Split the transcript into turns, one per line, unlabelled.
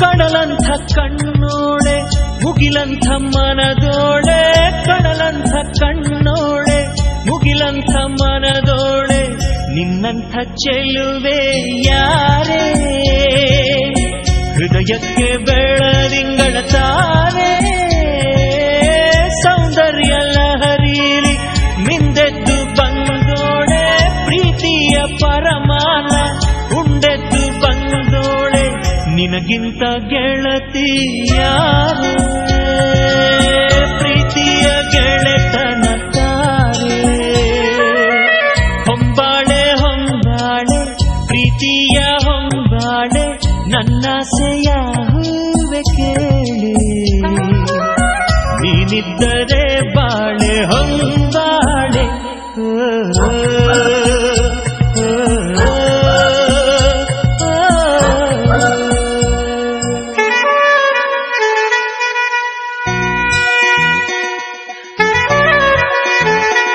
ಕಡಲಂಥ ಕಣ್ಣೋಳೆ ಮುಗಿಲಂಥ ಮನದೋಳೆ, ಕಡಲಂಥ ಕಣ್ಣೋಳೆ ಮುಗಿಲಂಥ ಮನದೋಳೆ, ನಿನ್ನಂಥ ಚೆಲುವೆ ಯಾರೇ, ಹೃದಯಕ್ಕೆ ಬೆಳದಿಂಗಳ ತಾರೆ, ಸೌಂದರ್ಯ ಲಹರೀಲಿ ಮಿಂದೆದ್ದು ಬಂದೋಳೆ, ಪ್ರೀತಿಯ ಪರಮಾನ ಉಂಡೆದ್ದು ಬಂದೋಳೆ, ನಿನಗಿಂತ ಗೆಳತಿ ಯಾರೇ, ಪ್ರೀತಿಯ ಗೆಳೆತನ ತಾರೆ, ಹೊಂಬಾಳೆ ಹೊಂಬಾಳೆ ಪ್ರೀತಿಯ ಹೊಂಬಾಳೆ, ನನ್ನಾಸೆಯ ಹೂವೆ ಕೇಳೆ, ನೀನಿದ್ದರೆ ಬಾಳೆ ಹೊಂಬಾಳೆ.